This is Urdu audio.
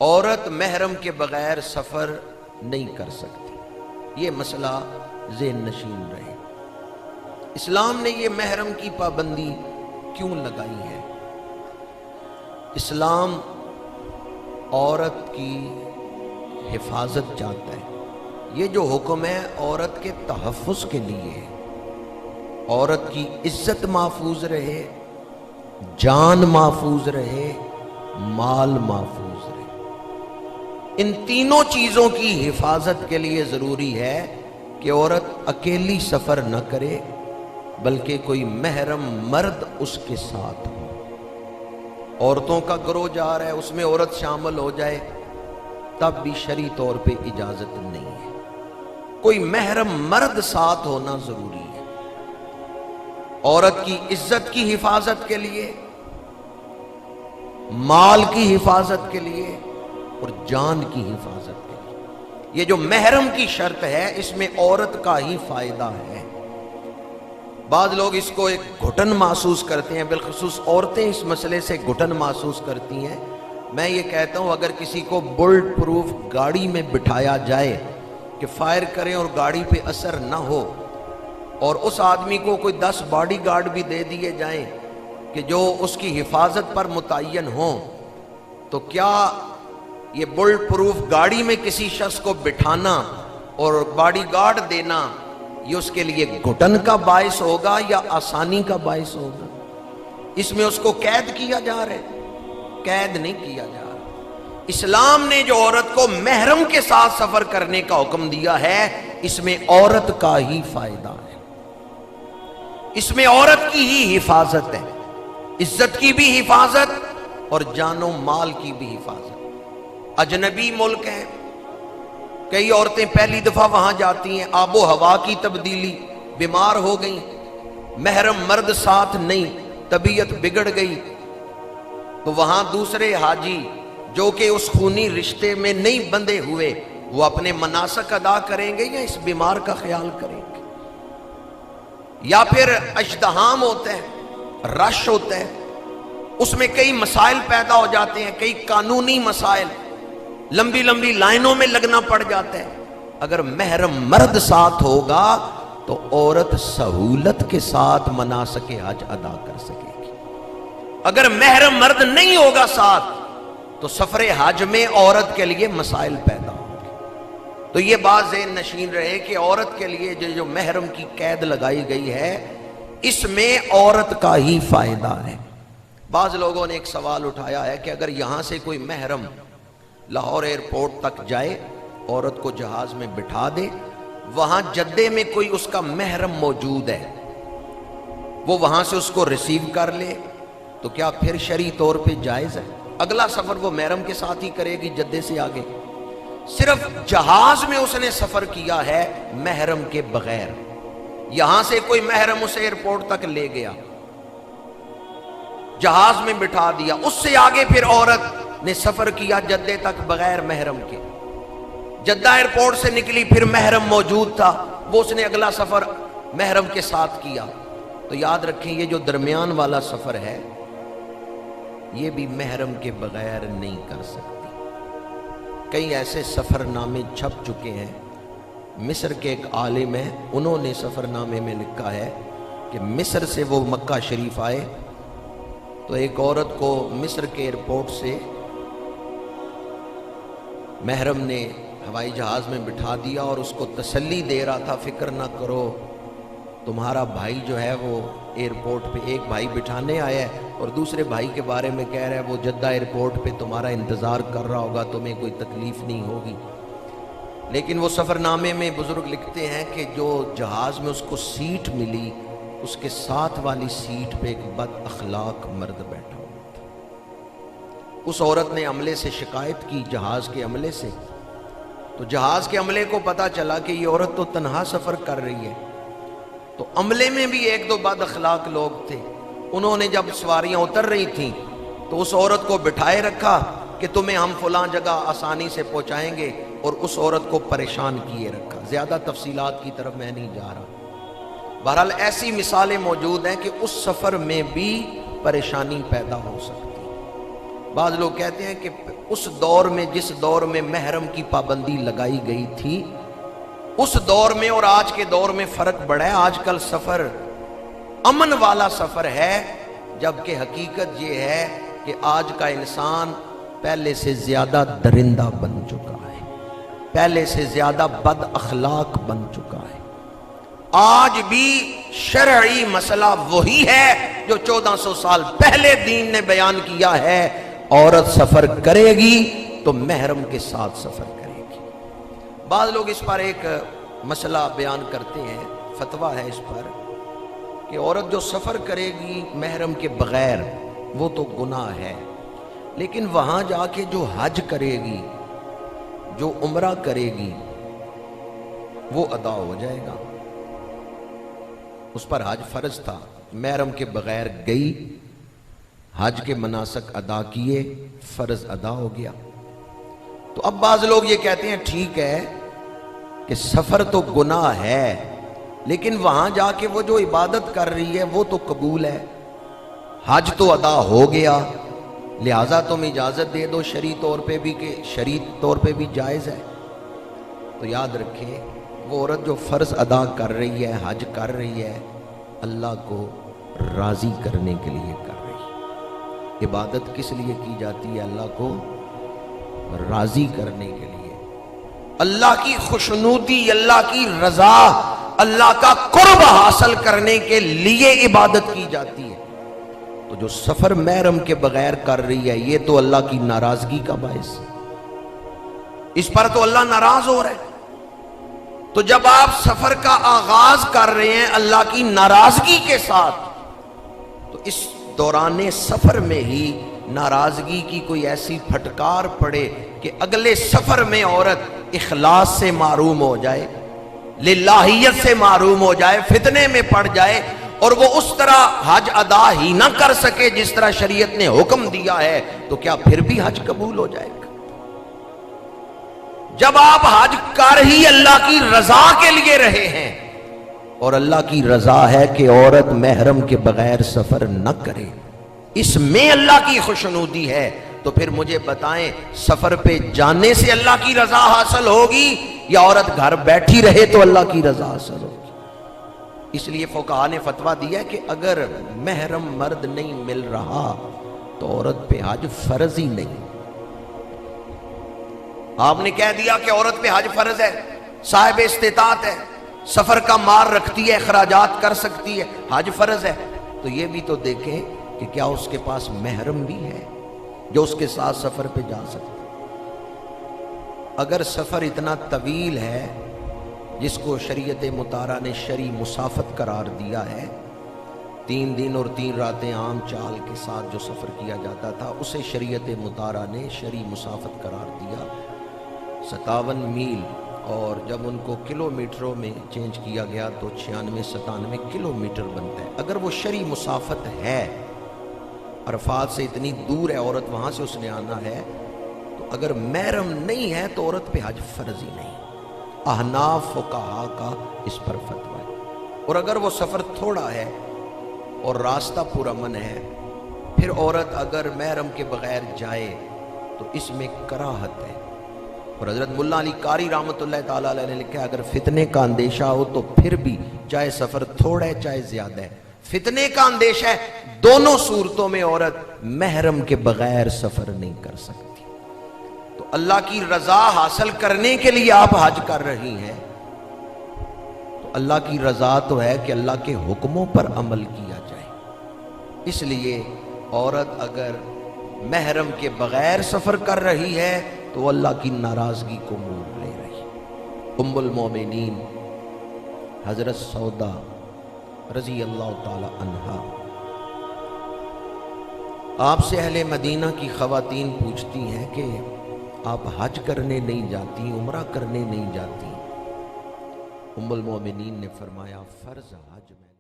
عورت محرم کے بغیر سفر نہیں کر سکتی، یہ مسئلہ ذہن نشین رہے۔ اسلام نے یہ محرم کی پابندی کیوں لگائی ہے؟ اسلام عورت کی حفاظت چاہتا ہے۔ یہ جو حکم ہے عورت کے تحفظ کے لیے ہے، عورت کی عزت محفوظ رہے، جان محفوظ رہے، مال محفوظ رہے۔ ان تینوں چیزوں کی حفاظت کے لیے ضروری ہے کہ عورت اکیلی سفر نہ کرے بلکہ کوئی محرم مرد اس کے ساتھ ہو۔ عورتوں کا گروہ جا رہا ہے، اس میں عورت شامل ہو جائے تب بھی شرعی طور پہ اجازت نہیں ہے، کوئی محرم مرد ساتھ ہونا ضروری ہے، عورت کی عزت کی حفاظت کے لیے، مال کی حفاظت کے لیے اور جان کی حفاظت کے لیے۔ یہ جو محرم کی شرط ہے اس میں عورت کا ہی فائدہ ہے۔ بعض لوگ اس کو ایک گھٹن محسوس کرتے ہیں، بالخصوص عورتیں اس مسئلے سے گھٹن محسوس کرتی ہیں۔ میں یہ کہتا ہوں اگر کسی کو بلٹ پروف گاڑی میں بٹھایا جائے کہ فائر کریں اور گاڑی پہ اثر نہ ہو، اور اس آدمی کو کوئی 10 باڈی گارڈ بھی دے دیے جائیں کہ جو اس کی حفاظت پر متعین ہوں، تو کیا یہ بلٹ پروف گاڑی میں کسی شخص کو بٹھانا اور باڈی گارڈ دینا یہ اس کے لیے گھٹن کا باعث ہوگا یا آسانی کا باعث ہوگا؟ اس میں اس کو قید کیا جا رہا ہے؟ قید نہیں کیا جا رہا۔ اسلام نے جو عورت کو محرم کے ساتھ سفر کرنے کا حکم دیا ہے اس میں عورت کا ہی فائدہ ہے، اس میں عورت کی ہی حفاظت ہے، عزت کی بھی حفاظت اور جان و مال کی بھی حفاظت۔ اجنبی ملک ہے، کئی عورتیں پہلی دفعہ وہاں جاتی ہیں، آب و ہوا کی تبدیلی، بیمار ہو گئیں، محرم مرد ساتھ نہیں، طبیعت بگڑ گئی، تو وہاں دوسرے حاجی جو کہ اس خونی رشتے میں نہیں بندھے ہوئے وہ اپنے مناسک ادا کریں گے یا اس بیمار کا خیال کریں گے؟ یا پھر ازدحام ہوتا ہے، رش ہوتا ہے، اس میں کئی مسائل پیدا ہو جاتے ہیں، کئی قانونی مسائل، لمبی لمبی لائنوں میں لگنا پڑ جاتا ہے۔ اگر محرم مرد ساتھ ہوگا تو عورت سہولت کے ساتھ مناسک حج ادا کر سکے گی۔ اگر محرم مرد نہیں ہوگا ساتھ تو سفر حج میں عورت کے لیے مسائل پیدا ہوں گے۔ تو یہ بات ذہن نشین رہے کہ عورت کے لیے جو محرم کی قید لگائی گئی ہے اس میں عورت کا ہی فائدہ ہے۔ بعض لوگوں نے ایک سوال اٹھایا ہے کہ اگر یہاں سے کوئی محرم لاہور ایئرپورٹ تک جائے، عورت کو جہاز میں بٹھا دے، وہاں جدے میں کوئی اس کا محرم موجود ہے، وہ وہاں سے اس کو ریسیو کر لے تو کیا پھر شرعی طور پہ جائز ہے؟ اگلا سفر وہ محرم کے ساتھ ہی کرے گی جدے سے آگے؟ صرف جہاز میں اس نے سفر کیا ہے محرم کے بغیر، یہاں سے کوئی محرم اسے ایئرپورٹ تک لے گیا، جہاز میں بٹھا دیا، اس سے آگے پھر عورت نے سفر کیا جدے تک بغیر محرم کے، جدہ ایئرپورٹ سے نکلی پھر محرم موجود تھا، وہ اس نے اگلا سفر محرم کے ساتھ کیا، تو یاد رکھیں یہ جو درمیان والا سفر ہے یہ بھی محرم کے بغیر نہیں کر سکتی۔ کئی ایسے سفر نامے چھپ چکے ہیں، مصر کے ایک عالم ہیں، انہوں نے سفر نامے میں لکھا ہے کہ مصر سے وہ مکہ شریف آئے تو ایک عورت کو مصر کے ایئرپورٹ سے محرم نے ہوائی جہاز میں بٹھا دیا اور اس کو تسلی دے رہا تھا، فکر نہ کرو تمہارا بھائی جو ہے وہ ایئرپورٹ پہ، ایک بھائی بٹھانے آیا ہے اور دوسرے بھائی کے بارے میں کہہ رہا ہے وہ جدہ ایئرپورٹ پہ تمہارا انتظار کر رہا ہوگا، تمہیں کوئی تکلیف نہیں ہوگی۔ لیکن وہ سفر نامے میں بزرگ لکھتے ہیں کہ جو جہاز میں اس کو سیٹ ملی اس کے ساتھ والی سیٹ پہ ایک بد اخلاق مرد بیٹھا ہوا تھا۔ اس عورت نے عملے سے شکایت کی، جہاز کے عملے سے، تو جہاز کے عملے کو پتا چلا کہ یہ عورت تو تنہا سفر کر رہی ہے، تو عملے میں بھی 1-2 بد اخلاق لوگ تھے، انہوں نے جب سواریاں اتر رہی تھیں تو اس عورت کو بٹھائے رکھا کہ تمہیں ہم فلاں جگہ آسانی سے پہنچائیں گے، اور اس عورت کو پریشان کیے رکھا۔ زیادہ تفصیلات کی طرف میں نہیں جا رہا، بہرحال ایسی مثالیں موجود ہیں کہ اس سفر میں بھی پریشانی پیدا ہو سکتی۔ بعض لوگ کہتے ہیں کہ اس دور میں جس دور میں محرم کی پابندی لگائی گئی تھی اس دور میں اور آج کے دور میں فرق بڑا ہے. آج کل سفر امن والا سفر ہے، جبکہ حقیقت یہ ہے کہ آج کا انسان پہلے سے زیادہ درندہ بن چکا ہے، پہلے سے زیادہ بد اخلاق بن چکا ہے. آج بھی شرعی مسئلہ وہی ہے جو 1400 سال پہلے دین نے بیان کیا ہے. عورت سفر کرے گی تو محرم کے ساتھ سفر کرے گی. بعض لوگ اس پر ایک مسئلہ بیان کرتے ہیں، فتویٰ ہے اس پر کہ عورت جو سفر کرے گی محرم کے بغیر وہ تو گناہ ہے، لیکن وہاں جا کے جو حج کرے گی، جو عمرہ کرے گی، وہ ادا ہو جائے گا. اس پر حج فرض تھا، محرم کے بغیر گئی، حج کے مناسک ادا کیے، فرض ادا ہو گیا. تو اب بعض لوگ یہ کہتے ہیں ٹھیک ہے کہ سفر تو گناہ ہے، لیکن وہاں جا کے وہ جو عبادت کر رہی ہے وہ تو قبول ہے، حج تو ادا ہو گیا، لہٰذا تم اجازت دے دو شرعی طور پہ بھی کہ شرعی طور پہ بھی جائز ہے. تو یاد رکھیں وہ عورت جو فرض ادا کر رہی ہے، حج کر رہی ہے، اللہ کو راضی کرنے کے لیے کر رہی ہے. عبادت کس لیے کی جاتی ہے؟ اللہ کو راضی کرنے کے لیے، اللہ کی خوشنودی، اللہ کی رضا، اللہ کا قرب حاصل کرنے کے لیے عبادت کی جاتی ہے. تو جو سفر محرم کے بغیر کر رہی ہے یہ تو اللہ کی ناراضگی کا باعث، اس پر تو اللہ ناراض ہو رہا ہے. تو جب آپ سفر کا آغاز کر رہے ہیں اللہ کی ناراضگی کے ساتھ، تو اس دوران سفر میں ہی ناراضگی کی کوئی ایسی پھٹکار پڑے کہ اگلے سفر میں عورت اخلاص سے معروم ہو جائے، للہیت سے معروم ہو جائے، فتنے میں پڑ جائے اور وہ اس طرح حج ادا ہی نہ کر سکے جس طرح شریعت نے حکم دیا ہے، تو کیا پھر بھی حج قبول ہو جائے گا؟ جب آپ حج کر ہی اللہ کی رضا کے لیے رہے ہیں، اور اللہ کی رضا ہے کہ عورت محرم کے بغیر سفر نہ کرے، اس میں اللہ کی خوشنودی ہے، تو پھر مجھے بتائیں سفر پہ جانے سے اللہ کی رضا حاصل ہوگی یا عورت گھر بیٹھی رہے تو اللہ کی رضا حاصل ہوگی؟ اس لیے فقہاء نے فتویٰ دیا کہ اگر محرم مرد نہیں مل رہا تو عورت پہ حج فرض ہی نہیں. آپ نے کہہ دیا کہ عورت پہ حج فرض ہے، صاحب استطاعت ہے، سفر کا مال رکھتی ہے، اخراجات کر سکتی ہے، حج فرض ہے، تو یہ بھی تو دیکھیں کہ کیا اس کے پاس محرم بھی ہے جو اس کے ساتھ سفر پہ جا سکتا. اگر سفر اتنا طویل ہے جس کو شریعت مطہرہ نے شرعی مسافت قرار دیا ہے، 3 دن اور 3 راتیں عام چال کے ساتھ جو سفر کیا جاتا تھا اسے شریعت مطہرہ نے شرعی مسافت قرار دیا 57 میل، اور جب ان کو کلومیٹروں میں چینج کیا گیا تو 96-97 کلومیٹر بنتا ہے. اگر وہ شرعی مسافت ہے، عرفات سے اتنی دور ہے عورت، وہاں سے اس نے آنا ہے، تو اگر محرم نہیں ہے تو عورت پہ حج فرض ہی نہیں. احناف فقہا کا اس پر فتویٰ ہے. اور اگر وہ سفر تھوڑا ہے اور راستہ پرامن ہے، پھر عورت اگر محرم کے بغیر جائے تو اس میں کراہت ہے. اور حضرت ملا علی قاری رحمۃ اللہ تعالیٰ علیہ نے لکھا ہے اگر فتنے کا اندیشہ ہو تو پھر بھی چاہے سفر تھوڑا ہے چاہے زیادہ ہے، فتنے کا اندیشہ ہے، دونوں صورتوں میں عورت محرم کے بغیر سفر نہیں کر سکتی. تو اللہ کی رضا حاصل کرنے کے لیے آپ حج کر رہی ہیں، تو اللہ کی رضا تو ہے کہ اللہ کے حکموں پر عمل کیا جائے. اس لیے عورت اگر محرم کے بغیر سفر کر رہی ہے تو اللہ کی ناراضگی کو مول لے رہی. ام المومنین حضرت سودا رضی اللہ تعالی عنہا آپ سے اہل مدینہ کی خواتین پوچھتی ہیں کہ آپ حج کرنے نہیں جاتی، عمرہ کرنے نہیں جاتی؟ ام المومنین نے فرمایا فرض حج میں